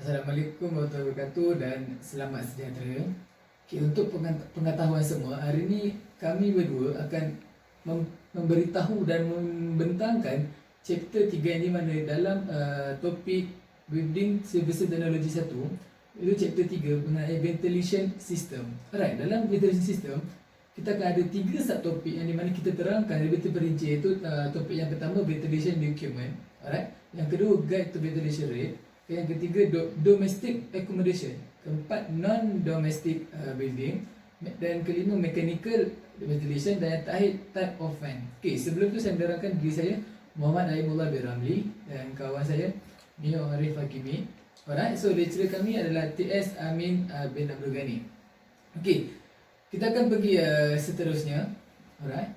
Assalamualaikum warahmatullahi wabarakatuh dan selamat sejahtera. Okay, untuk pengetahuan semua, hari ini kami berdua akan memberitahu dan membentangkan chapter 3 ini, mana dalam topik Building Services Technology 1, itu chapter 3 mengenai ventilation system. Alright, dalam ventilation system kita akan ada 3 subtopik yang di mana kita terangkan lebih terperinci, iaitu topik yang pertama ventilation requirement, alright. Yang kedua guide to ventilation rate. Yang ketiga domestic accommodation. Keempat non-domestic building. Dan kelima mechanical ventilation. Dan yang terakhir type of fan. Okay, sebelum tu saya menerangkan diri saya, Muhammad Aimullah bin Ramli, dan kawan saya Mio Arif Hakimi. Alright, so lecturer kami adalah TS Amin bin Abdul Ghani. Okay, kita akan pergi seterusnya. Alright.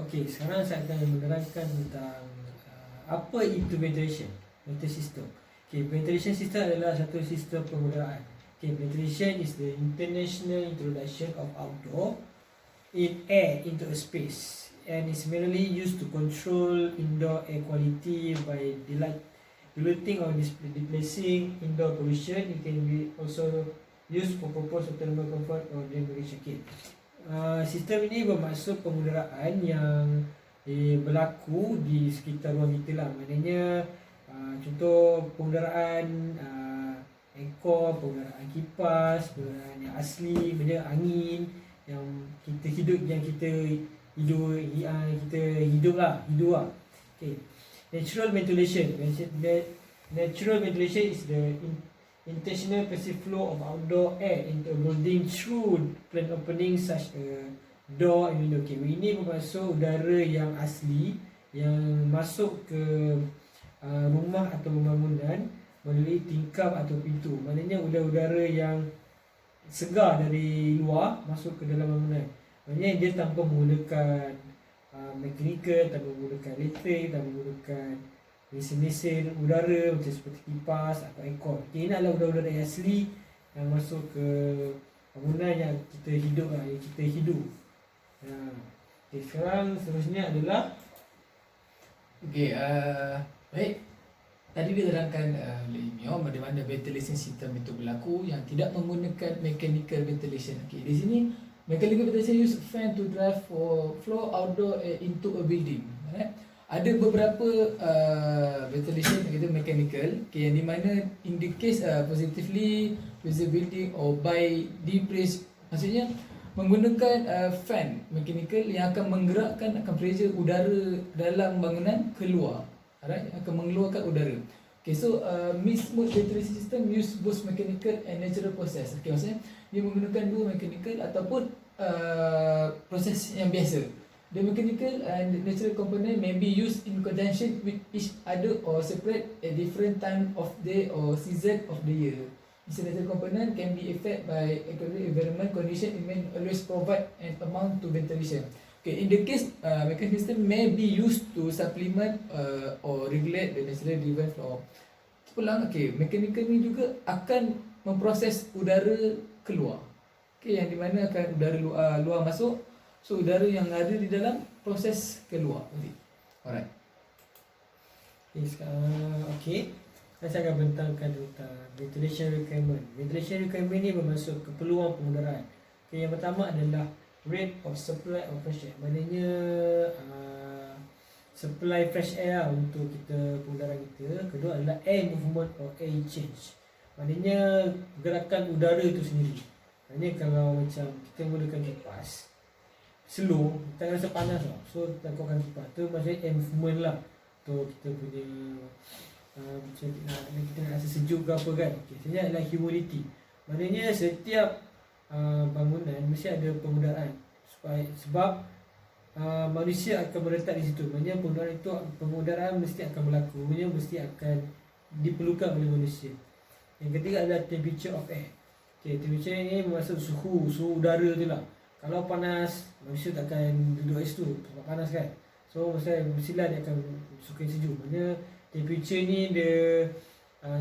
Okay, sekarang saya akan menerangkan tentang apa itu ventilation system. Okay, ventilation system adalah satu sistem penggunaan. Okay, ventilation is the international introduction of outdoor air into a space and is mainly used to control indoor air quality by diluting or displacing indoor pollution. It can be also used for purpose of thermal comfort or generation. Okay. Sistem ini bermaksud pengudaraan yang berlaku di sekitar ruang kita lah. Maknanya contoh pengudaraan aircon, pengudaraan kipas, pengudaraan yang asli, benda angin yang kita hidup lah. Okay. Natural ventilation is the intentional passive flow of outdoor air into a building through planned openings such a door and window. Okay, ini bermaksud udara yang asli yang masuk ke rumah atau bangunan melalui tingkap atau pintu. Maknanya udara yang segar dari luar masuk ke dalam bangunan. Maknanya dia tanpa menggunakan mechanical, tanpa menggunakan elektrik, tanpa menggunakan mesin-mesin udara macam seperti kipas atau aircon. Okay, ini adalah udara-udara yang asli yang masuk ke bangunan yang kita hidup lah, yang kita hidup. Okay, sekarang seterusnya adalah baik. Tadi diterangkan oleh Mio bagaimana ventilation system itu berlaku yang tidak menggunakan mechanical ventilation. Okay, di sini mechanical ventilation use fan to drive for flow outdoor air into a building. Ada beberapa ventilation yang kita mechanical, okay, yang di mana in the case positively with the building or by depress, maksudnya menggunakan fan mechanical yang akan menggerakkan pressure udara dalam bangunan keluar, alright, akan mengeluarkan udara. Okay, so mixed mode ventilation system use both mechanical and natural process. Okay, maksudnya dia menggunakan dua mechanical ataupun proses yang biasa. The mechanical and natural component may be used in conjunction with each other or separate at different time of day or season of the year. Natural component can be affected by environment condition. It may always provide an amount to ventilation. Okay, in the case mechanical system may be used to supplement or regulate the naturally driven flow. Pulang, okay, mechanical ni juga akan memproses udara keluar. Okay, yang di mana akan udara luar masuk. So udara yang ada di dalam proses keluar nanti. Alright. Okay, sekarang saya akan bentangkan tentang ventilation requirement. Ventilation requirement ni bermaksud keperluan pengudaraan. Okay, yang pertama adalah rate of supply of fresh air. Maknanya supply fresh air lah untuk kita pengudaraan kita. Kedua adalah air movement or air change. Maknanya gerakan udara itu sendiri. Maknanya kalau macam kita menggunakan kipas slow, kita akan rasa panas lah. So kita lakukan kipas tu maksudnya air movement lah. Tu kita punya macam kita nak rasa sejuk ke apa kan. Okay, sebenarnya adalah humidity. Maknanya setiap bangunan mesti ada pengudaraan sebab manusia akan meletak di situ. Maknanya pengudaraan mesti akan berlaku, mesti akan diperlukan oleh manusia. Yang ketiga adalah temperature of air. Okay, temperature ini bermaksud suhu udara tu lah. Kalau panas, manusia takkan duduk kat situ sebab panas kan. So mestilah dia akan suka sejuk. Maknanya temperature ni dia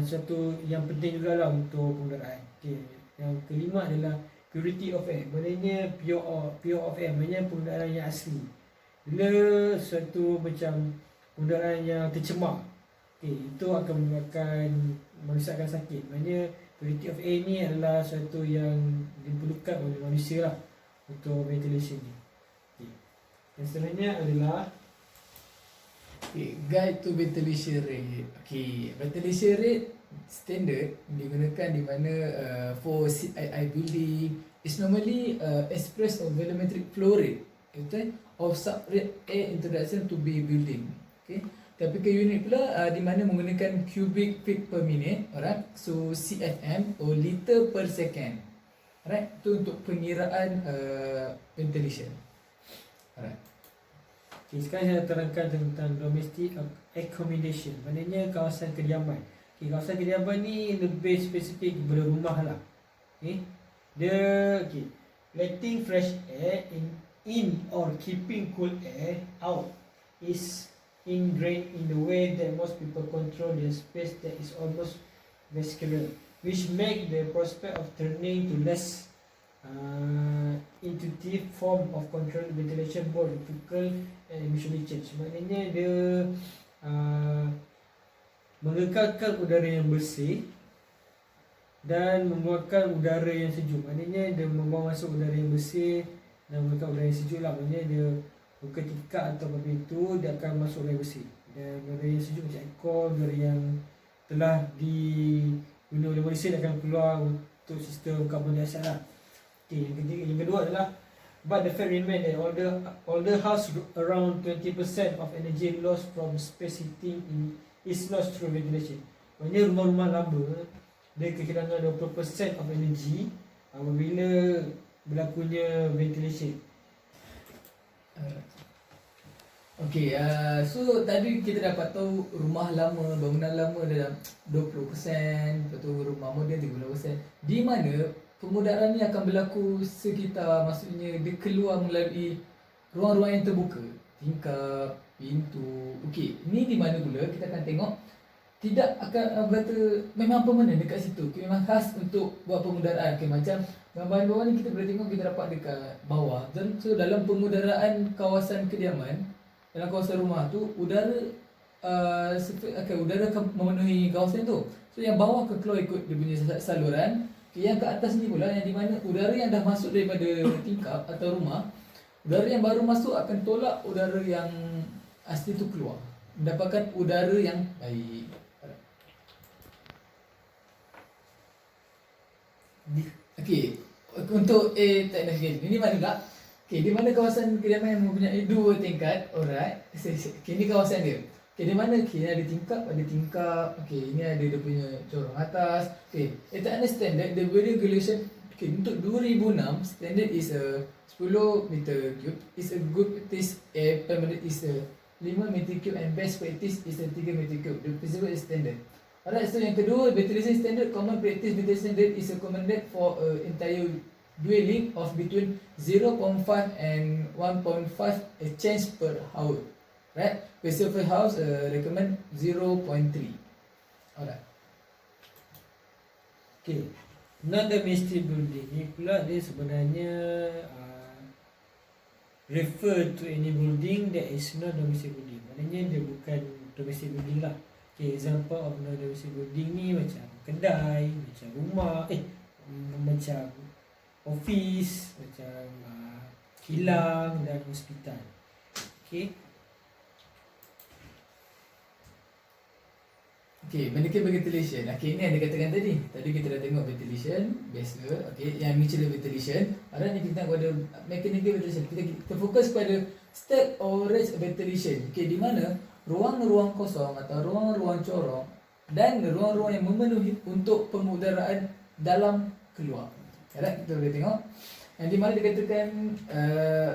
satu yang penting juga lah untuk pengudaraan. Okay. Yang kelima adalah purity of air. Maknanya pure of air, maknanya pengudaraan yang asli. Bila suatu macam pengudaraan yang tercemar, Itu akan menyebabkan manusia akan sakit. Maknanya quality of air ni adalah satu yang diperlukan oleh manusia lah untuk ventilation ni. Okay. Yang seterusnya adalah Guide to ventilation rate. Ventilation rate standard digunakan di mana for CII building is normally expressed of volumetric flow rate, of sub-rate air introduction to be building. Tapi ke unit pula di mana menggunakan cubic feet per minute, alright. So CFM or liter per second. Alright, itu untuk pengiraan ventilation. Alright. Sekarang saya terangkan tentang domestic accommodation. Maknanya kawasan kediaman. Kawasan kediaman ni lebih spesifik kepada rumah lah. Dia letting fresh air in or keeping cool air out is ingrained in the way that most people control their space that is almost vascular, which make the prospect of turning to less intuitive form of control ventilation more difficult and eventually change. Maknanya dia mengekalkan udara yang bersih dan mengeluarkan udara yang sejuk. Maknanya dia membawa masuk udara yang bersih dan mengeluarkan udara yang sejuk lah. Maknanya dia buka tingkap atau pintu, dia akan masuk udara bersih. Dan udara yang sejuk macam aircon, udara yang telah diguna oleh manusia akan keluar untuk sistem karbon dioksida lah. Yang kedua adalah but the fact remains that older house around 20% of energy lost from space heating is lost through ventilation. Maksudnya rumah-rumah lama dia kehilangan 20% of energy apabila berlakunya ventilation. So tadi kita dapat tahu rumah lama, bangunan lama dalam 20%, lepas tu rumah moden 30%. Di mana pemudaran ni akan berlaku sekitar, maksudnya dia keluar melalui ruang-ruang yang terbuka, tingkap, pintu. Ni di mana pula kita akan tengok tidak akan berkata memang permanent dekat situ. Memang khas untuk buat pemudaraan. Macam gambar bawah ni kita boleh tengok, kita dapat dekat bawah. So dalam pemudaraan kawasan kediaman, dalam kawasan rumah tu, udara udara akan memenuhi kawasan tu. So yang bawah akan keluar ikut dia punya saluran. Yang ke atas ni pula, yang di mana udara yang dah masuk daripada tingkap atau rumah, udara yang baru masuk akan tolak udara yang asli tu keluar, mendapatkan udara yang baik. Untuk teknologi ini mana tak? Di mana kawasan kediaman yang mempunyai 2 tingkat. Alright. Ini kawasan dia. Di mana ini ada tingkap, ini ada dia punya corong atas. At the standard, the building regulation untuk 2006 standard is 10 meter cube. Is a good practice permanent is 5 meter cube and best practice is 3 meter cube. The principle is standard. Alright, so yang kedua, ventilation standard, common practice ventilation standard is recommended for entire dwelling of between 0.5 and 1.5 change per hour. Right? Specific house recommend 0.3. Alright. Non-domestic building ni pula dia sebenarnya refer to any building that is non-domestic building. Maknanya dia bukan domestic building lah. Example of non-domestic building ni macam kedai, macam rumah, macam office, macam kilang dan hospital. Mechanical ventilation. Ini yang dia katakan tadi. Tadi kita dah tengok ventilation biasa. Yang natural ventilation. Sekarang ni kita tengok pada mechanical ventilation. Kita fokus pada step or range ventilation. Di mana ruang-ruang kosong atau ruang-ruang corong dan ruang-ruang yang memenuhi untuk pengudaraan dalam keluar. Kita boleh tengok. Yang di mana dikatakan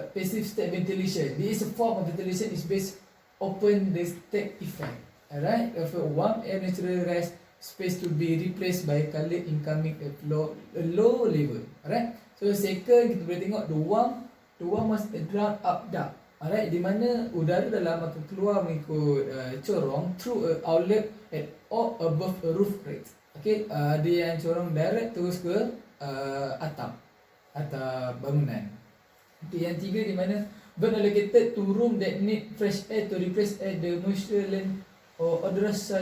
passive step ventilation. This is a form of ventilation is based open the step effect. Alright, for warm air natural rise space to be replaced by coloured incoming at low level. Alright, so second kita boleh tengok the warm must drawn up duct. Alright, di mana udara dalam akan keluar mengikut corong through a outlet at or above a roof rate. Ada yang corong direct terus ke atap bangunan. Yang tiga di mana burn allocated to room that need fresh air to replace air the moisture land or odorous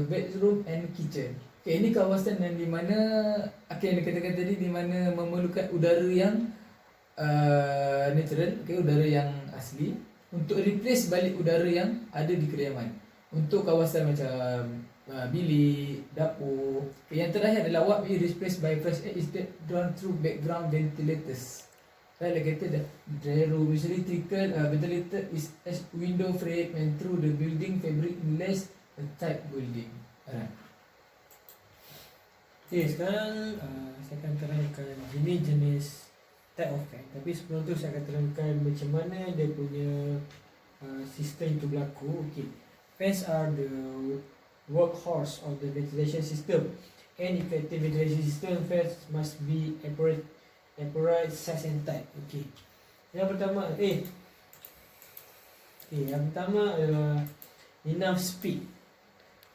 bedroom and kitchen. Okay, ini kawasan yang di mana yang dikatakan tadi, di mana memerlukan udara yang natural, okay, udara yang asli untuk replace balik udara yang ada di kediaman. Untuk kawasan macam bilik, dapur. Okay, yang terakhir adalah what we replace by fresh air is that drawn through background ventilators. Right, like kata the room usually trickle ventilator is as window frame and through the building fabric unless a tight building. Alright. Okay, sekarang saya akan terangkan jenis-jenis type of fan. Tapi sebelum tu saya akan terangkan macam mana dia punya sistem itu berlaku. Okay, fans are the workhorse of the ventilation system. An effective ventilation system, fans must be appropriate size and type. Okay, yang pertama yang pertama adalah enough speed.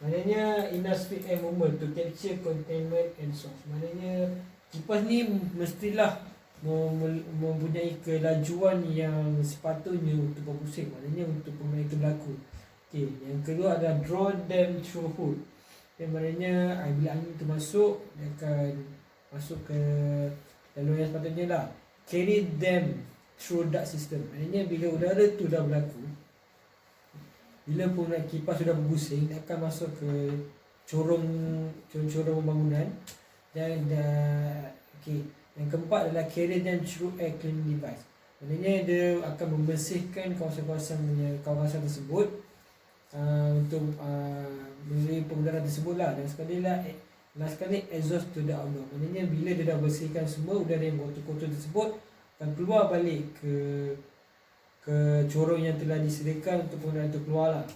Maknanya enough speed and movement to capture containment and source. Maknanya kipas ni mestilah mempunyai kelajuan yang sepatutnya untuk berpusing. Maknanya untuk penggunaan itu berlaku. Okay, yang kedua adalah draw them through hood. Yang maknanya bila angin itu masuk, dia akan masuk ke jalur yang sepatutnya lah. Carry them through duct system. Maknanya bila udara tu dah berlaku, bila penggunaan kipas sudah berpusing, dia akan masuk ke corong bangunan. Dan okay, yang keempat adalah carry them through air cleaning device. Maknanya dia akan membersihkan kawasan tersebut untuk melalui penggunaan tersebut lah. Dan sekali exhaust to the outdoor. Maknanya bila dia dah bersihkan semua udara yang kotor-kotor tersebut, akan keluar balik ke corong yang telah disediakan untuk penggunaan itu keluar lah.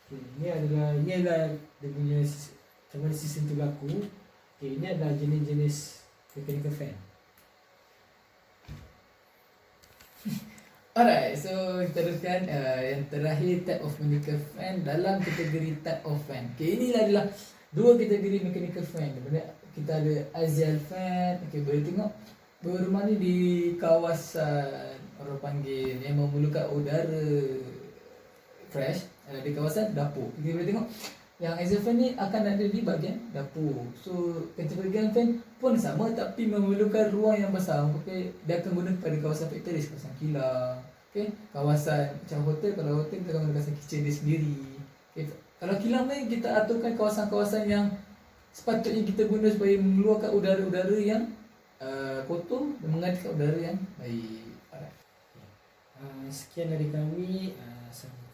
Okay, ini adalah dia punya macam mana sistem itu berlaku. Okay, ini adalah jenis-jenis mechanical fan. Alright, so kita teruskan yang terakhir, type of mechanical fan dalam kategori type of fan. Okay, ini adalah dua kategori mechanical fan. Kita ada axial fan. Okay, boleh tengok rumah ni di kawasan orang panggil yang memerlukan udara fresh, di kawasan dapur. Kita boleh tengok yang axial fan ni akan ada di bahagian dapur. So kategori fan pun sama tapi memerlukan ruang yang besar. Okay, dia akan guna pada kawasan factory, kawasan kilang. Okay, kawasan macam hotel, kalau hotel kita akan guna kawasan kitchen dia sendiri. Okay, kalau kilang ni kita aturkan kawasan-kawasan yang sepatutnya kita guna supaya mengeluarkan udara-udara yang kotor dan menggantikan udara yang baik. Sekian dari kami. Assalamualaikum.